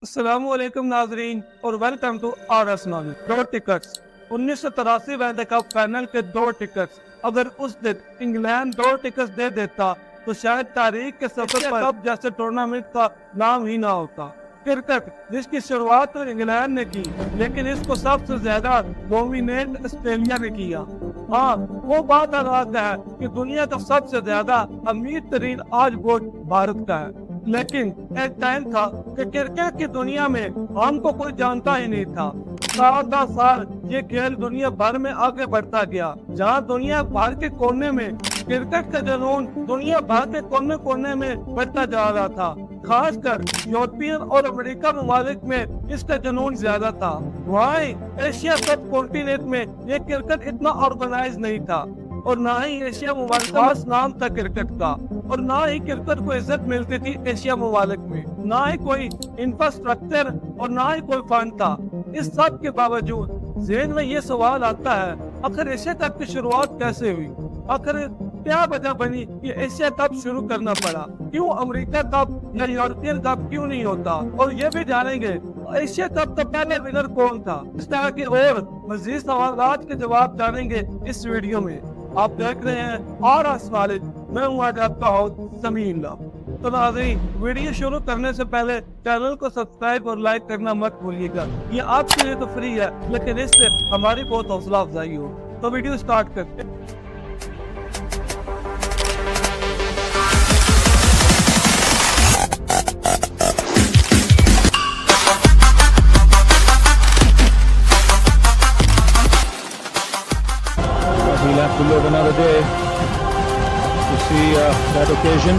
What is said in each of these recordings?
अस्सलामुअलैकुम नाजरीन और welcome to R S knowledge. दो टिकट्स 1983 वर्ल्ड कप फाइनल के दो टिकट्स। अगर उस दिन इंग्लैंड दो टिकट्स दे देता तो शायद तारीख के सफर पर कप जैसे टूर्नामेंट का नाम ही ना होता। क्रिकेट जिसकी शुरुआत तो इंग्लैंड ने की, लेकिन इसको सबसे ज्यादा डोमिनेट ऑस्ट्रेलिया ने किया। हाँ, वो बात अलग है कि दुनिया का सबसे ज्यादा अमीर तरीन आज वोट भारत का है, लेकिन एक टाइम था कि क्रिकेट की दुनिया में हमको कोई जानता ही नहीं था। साल दर साल ये खेल दुनिया भर में आगे बढ़ता गया, जहाँ दुनिया भर के कोने में क्रिकेट का जुनून दुनिया भर के कोने कोने में बढ़ता जा रहा था। खासकर यूरोपियन और अमेरिका ममालिक में इसका जुनून ज्यादा था। वहाँ एशिया सब कॉन्टिनेंट में ये क्रिकेट इतना ऑर्गेनाइज नहीं था, और ना ही एशिया ममालिक खास नाम था क्रिकेट का, और ना ही क्रिकेट को इज्जत मिलती थी एशिया ममालिक में, ना ही कोई इंफ्रास्ट्रक्चर और ना ही कोई फंड था। इस सब के बावजूद ज़हन में ये सवाल आता है, आखिर एशिया कप की शुरुआत कैसे हुई? आखिर क्या वजह बनी कि एशिया कप शुरू करना पड़ा? क्यों अमेरिका कप या यूरोपियन कप क्यों नहीं होता? और ये भी जानेंगे एशिया कप का पहले विनर कौन था। इस तरह के और मजीद सवाल के जवाब जानेंगे इस वीडियो में। आप देख रहे हैं आर एस नॉलेज। मैं हूँ आज आपका होस्ट समीर। तो नाज़रीन, वीडियो शुरू करने से पहले चैनल को सब्सक्राइब और लाइक करना मत भूलिएगा। ये आपके लिए तो फ्री है, लेकिन इससे हमारी बहुत हौसला अफजाई हो। तो वीडियो स्टार्ट करते हैं। We'll have to live another day to see that occasion.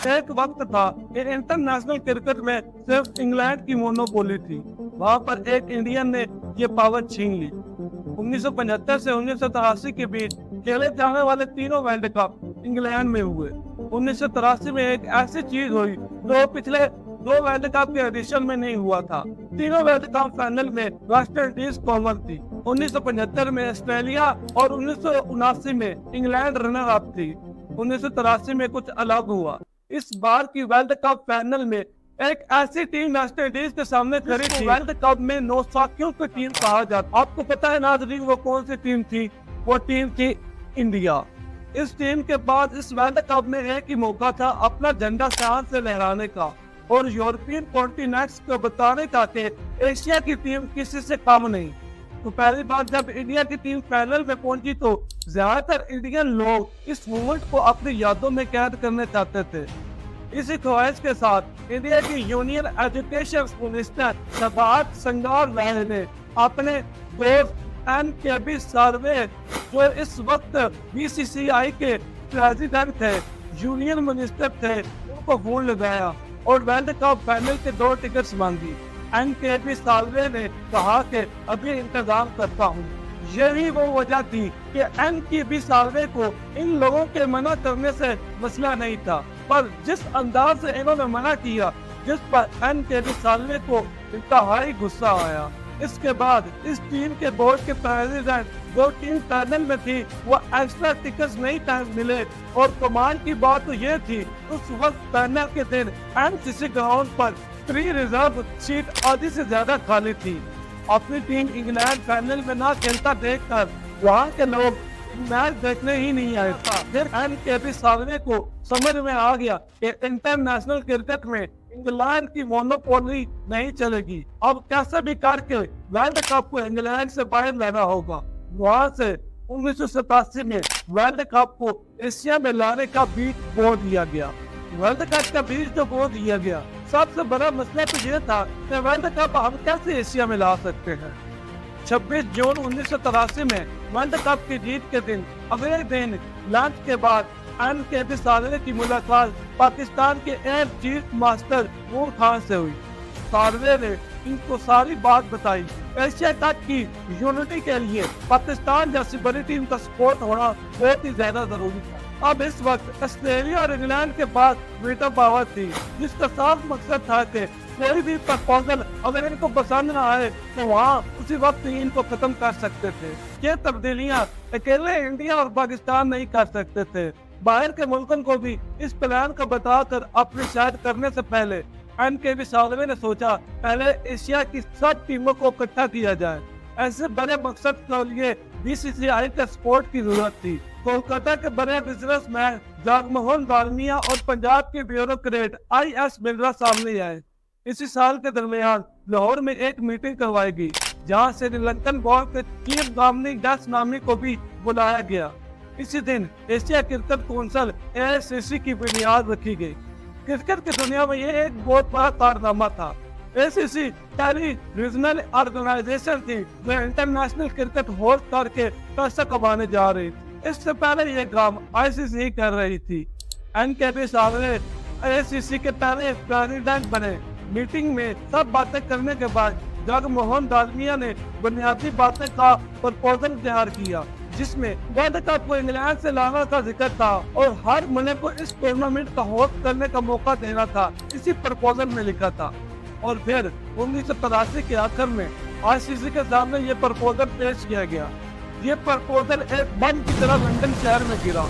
एक वक्त था कि इंटरनेशनल क्रिकेट में सिर्फ इंग्लैंड की मोनोपोली थी। वहाँ पर एक इंडियन ने ये पावर छीन ली। 1975 से 1983 के बीच खेले जाने वाले तीनों वर्ल्ड कप इंग्लैंड में हुए। 1983 में एक ऐसी चीज हुई जो पिछले दो वर्ल्ड कप के एडिशन में नहीं हुआ था। तीनों वर्ल्ड कप फाइनल में वेस्ट इंडीज कॉमन थी। 1975 में ऑस्ट्रेलिया और 1979 में इंग्लैंड रनर अप थी। 1983 में कुछ अलग हुआ। इस बार की वर्ल्ड कप फाइनल में एक ऐसी टीम वेस्ट इंडीज के सामने खड़ी थी वर्ल्ड कप में नौसाखियों की टीम कहा जाता। आपको पता है नाज़रीन वो कौन सी टीम थी? वो टीम थी इंडिया। इस टीम के पास इस वर्ल्ड कप में एक ही मौका था अपना झंडा शान से लहराने का और यूरोपियन कॉन्टिनेंट्स को बताने का कि एशिया की टीम किसी से कम नहीं। तो पहली बार जब इंडिया की टीम फाइनल में पहुंची तो ज्यादातर इंडियन लोग इस मूवमेंट को अपनी यादों में कैद करना चाहते थे। इसी ख्वाहिश के साथ इंडिया की यूनियन एजुकेशन मिनिस्टर शहबाज संगार ने अपने दोस्त एनकेबी सार्वे, जो इस वक्त बीसीसीआई के प्रेसिडेंट थे, यूनियन मिनिस्टर थे, उनको फोन लगाया और वर्ल्ड कप फाइनल के दो टिकट्स मांगी। एनकेबी सार्वे ने कहा कि अभी इंतजाम करता हूँ। यही वो वजह थी कि एनकेबी सार्वे को इन लोगों के मना करने से मसला नहीं था, पर जिस अंदाज से इन्होंने मना किया, जिस पर एनकेबी सार्वे को इंतहाई गुस्सा आया। इसके बाद इस टीम के बोर्ड के प्रेसिडेंट जो टीम पैनल में थी वो एक्स्ट्रा टिकट्स नहीं टाइम मिले, और कमाल की बात तो ये थी उस वक्त पैनल के दिन एमसीसी ग्राउंड पर प्री रिजर्व सीट आधी से ज्यादा खाली थी। अपनी टीम इंग्लैंड फाइनल में ना खेलता देखकर वहाँ के लोग मैच देखने ही नहीं आए था। फिर एनकेबी सार्वे को समझ में आ गया कि इंटरनेशनल क्रिकेट में इंग्लैंड की मोनोपोली नहीं चलेगी। अब कैसे भी करके वर्ल्ड कप को इंग्लैंड से बाहर लाना होगा। वहाँ से 1987 में वर्ल्ड कप को एशिया में लाने का बीज बो दिया गया। वर्ल्ड कप का बीज जो बो दिया गया, सबसे बड़ा मसला तो ये था कि वर्ल्ड कप हम कैसे एशिया में ला सकते हैं। 26 जून 1983 में वर्ल्ड कप की जीत के दिन अगले दिन लंच के बाद एनकेबी सार्वे की मुलाकात पाकिस्तान के एयर चीफ मास्टर नूर खान से हुई। सार्वे ने इनको सारी बात बताई। एशिया कप की यूनिटी के लिए पाकिस्तान जैसी बड़ी टीम का सपोर्ट होना बहुत ही ज्यादा जरूरी था। अब इस वक्त ऑस्ट्रेलिया और इंग्लैंड के पास वीटो पावर थी, जिसका साफ मकसद था कि कोई भी प्रपोजल अगर इनको पसंद ना आए तो वहाँ उसी वक्त ही इनको खत्म कर सकते थे। ये तब्दीलियाँ अकेले इंडिया और पाकिस्तान नहीं कर सकते थे, बाहर के मुल्कों को भी इस प्लान का बताकर अपनी शायद करने से पहले एनकेबी सालवे ने सोचा पहले एशिया की सब टीमों को इकट्ठा किया जाए। ऐसे बड़े मकसद के लिए बीसीसीआई के सपोर्ट की जरूरत थी। कोलकाता के बड़े बिजनेसमैन जगमोहन दालमिया और पंजाब के ब्यूरोक्रेट IS मिर्जा सामने आए। इसी साल के दरमियान लाहौर में एक मीटिंग करवाई गई, जहां श्रीलंकन बोर्ड के चीफ डोमिनिक डस नामी को भी बुलाया गया। इसी दिन एशिया क्रिकेट कौंसिल AICC की बुनियाद रखी गई। क्रिकेट की दुनिया में ये एक बहुत बड़ा कारनामा था। AICC पहली रीजनल ऑर्गेनाइजेशन थी जो इंटरनेशनल क्रिकेट होस्ट करके पैसा कमाने जा रही थी। इससे पहले ये काम ICC कर रही थी। एनकेबी सालवे AICC के पहले प्रेसिडेंट बने। मीटिंग में सब बातें करने के बाद जगमोहन दालमिया ने बुनियादी बातें का प्रपोजल तैयार किया, जिसमें वर्ल्ड कप को इंग्लैंड से लाना का जिक्र था और हर मुल्क को इस टूर्नामेंट का होस्ट करने का मौका देना था। इसी प्रपोजल में लिखा था। और फिर 1983 के आखिर में ICC के सामने ये प्रपोजल पेश किया गया। ये प्रपोजल एक बम की तरह लंदन शहर में गिरा।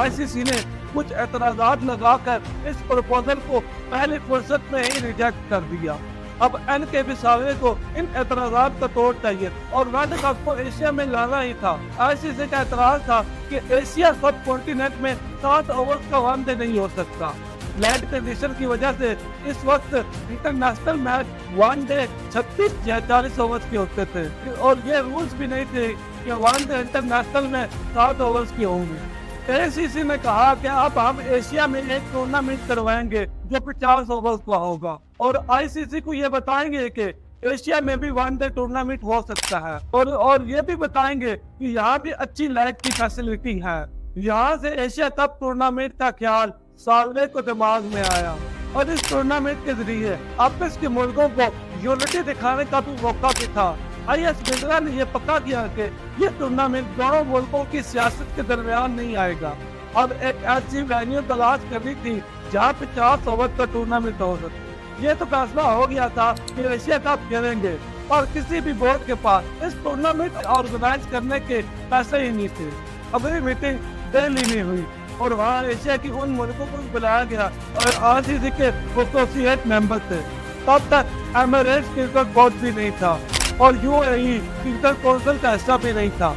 ICC ने कुछ एतराजात लगाकर इस प्रपोजल को पहली फुर्सत में ही रिजेक्ट कर दिया। अब एनकेबी सालवे को इन एतराजात का तोड़ चाहिए और वर्ल्ड कप को एशिया में लाना ही था। ICC का एतराज था कि एशिया सब कॉन्टिनेंट में 7 ओवर्स का वनडे नहीं हो सकता। लैंड कंडीशन की वजह से इस वक्त इंटरनेशनल मैच वनडे 36 या 40 ओवर्स के होते थे और ये रूल्स भी नहीं थे कि वनडे इंटरनेशनल में 7 ओवर्स के होंगे। AICC ने कहा कि अब हम एशिया में एक टूर्नामेंट करवाएंगे जो 50 ओवर्स का होगा और ICC को ये बताएंगे कि एशिया में भी वनडे टूर्नामेंट हो सकता है और ये भी बताएंगे कि यहाँ भी अच्छी लाइट की फैसिलिटी है। यहाँ से एशिया कप टूर्नामेंट का ख्याल सालवे को दिमाग में आया और इस टूर्नामेंट के जरिए आपस के मुल्कों को यूनिटी दिखाने का भी मौका भी था। IS मिर्जा ने यह पक्का किया कि ये टूर्नामेंट दोनों मुल्कों की सियासत के दरमियान नहीं आएगा। अब एक ऐसी वेन्यू तलाश करनी थी जहाँ 50 ओवर का टूर्नामेंट हो सके। ये तो फैसला हो गया था कि एशिया कप खेलेंगे और किसी भी बोर्ड के पास इस टूर्नामेंट ऑर्गेनाइज करने के पैसे ही नहीं थे। अगली मीटिंग दिल्ली में हुई और वहाँ एशिया की उन मुल्कों को बुलाया गया और ICC के एसोसिएट मेंबर थे। तब तक एमिरेट्स क्रिकेट बोर्ड भी नहीं था और UAE क्रिकेट कौंसिल का हिस्सा भी नहीं था।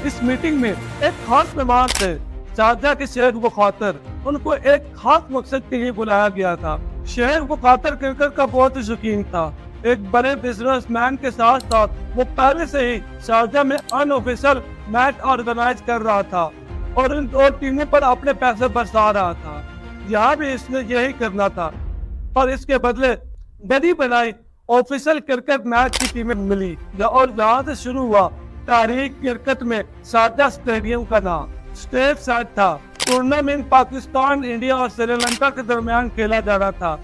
इस मीटिंग में एक खास मेहमान थे, शारजा के शेख बुखातर। उनको एक खास मकसद के लिए बुलाया गया था। शेख बुखातर क्रिकेट का बहुत ही शौकीन था। एक बड़े बिजनेसमैन के साथ साथ वो पहले से ही शारजा में अनऑफिशियल मैच ऑर्गेनाइज कर रहा था और इन दो टीमों पर अपने पैसे बरसा रहा था। यहाँ भी इसने यही करना था, पर इसके बदले बड़ी बनाई ऑफिशियल क्रिकेट मैच की टीमें मिली और जहाँ से शुरू हुआ तारीख क्रिकेट में शारजा स्टेडियम का नाम स्टेट साइड था। टूर्नामेंट पाकिस्तान, इंडिया और श्रीलंका के दरमियान खेला जा रहा था।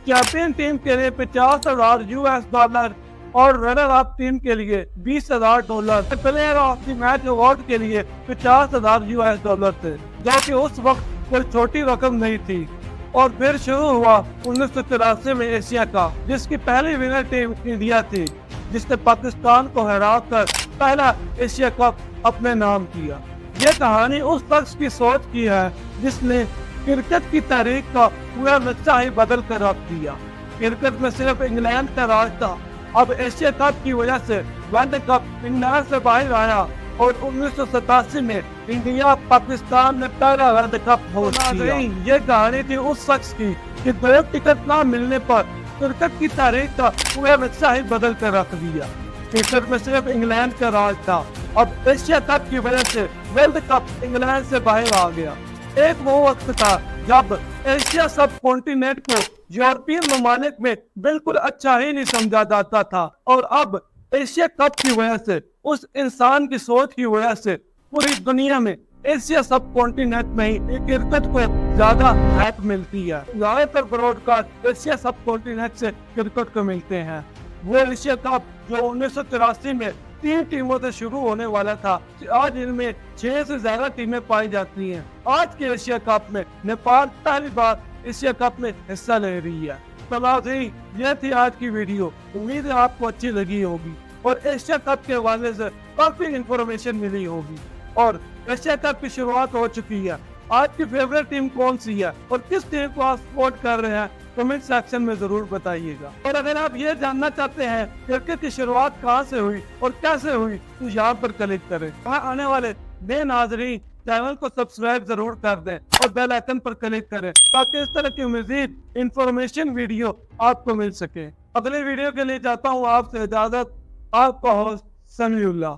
चैंपियन टीम के लिए $50,000 और रनर अप टीम के लिए $20,000। Player of the match award के लिए $50,000 थे, जो कि उस वक्त कोई छोटी रकम नहीं थी। और फिर शुरू हुआ 1983 में एशिया का, जिसकी पहली विनर टीम इंडिया थी, जिसने पाकिस्तान को हराकर पहला एशिया कप अपने नाम किया। यह कहानी उस शख्स की सोच की है जिसने क्रिकेट की तारीख का पूरा नक्शा ही बदल कर रख दिया। क्रिकेट में सिर्फ इंग्लैंड का राज था। अब एशिया कप की वजह से वर्ल्ड कप इंग्लैंड से बाहर आया और 1987 में इंडिया पाकिस्तान ने पहला वर्ल्ड कप होस्ट किया। ये कहानी थी उस शख्स की कि दो टिकट ना मिलने पर क्रिकेट की तारीख का पूरा नक्शा ही बदल कर रख दिया। क्रिकेट में सिर्फ इंग्लैंड का राज था। अब एशिया कप की वजह से वर्ल्ड कप इंग्लैंड से बाहर आ गया। एक वो वक्त था जब एशिया सब कॉन्टिनेंट को यूरोपियन ममालिक में बिल्कुल अच्छा ही नहीं समझा जाता था और अब एशिया कप की वजह से, उस इंसान की सोच की वजह से पूरी दुनिया में एशिया सब कॉन्टिनेंट में ही क्रिकेट को ज्यादा हाइप मिलती है। ज्यादातर ब्रॉडकास्ट एशिया सब कॉन्टिनेंट से क्रिकेट को मिलते हैं। वो एशिया कप जो 1983 में 3 टीमों से शुरू होने वाला था, आज इनमें 6 से ज्यादा टीमें पाई जाती हैं। आज के एशिया कप में नेपाल पहली बार एशिया कप में हिस्सा ले रही है। तो नाज़रीन, यह थी आज की वीडियो। उम्मीद है आपको अच्छी लगी होगी और एशिया कप के हवाले से काफी इंफॉर्मेशन मिली होगी। और एशिया कप की शुरुआत हो चुकी है। आपकी फेवरेट टीम कौन सी है और किस टीम को आप सपोर्ट कर रहे हैं, कमेंट सेक्शन में जरूर बताइएगा। और अगर आप ये जानना चाहते हैं क्रिकेट की शुरुआत कहाँ से हुई और कैसे हुई, तो यहाँ पर क्लिक करें। वहाँ आने वाले नए नाज़रीन चैनल को सब्सक्राइब जरूर कर दें और बेल आइकन पर क्लिक करें ताकि इस तरह की मजीद इंफॉर्मेशन वीडियो आपको मिल सके। अगले वीडियो के लिए चाहता हूँ आपसे इजाजत। आपका होस्ट समीउल्लाह।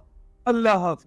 अल्लाह हाफिज।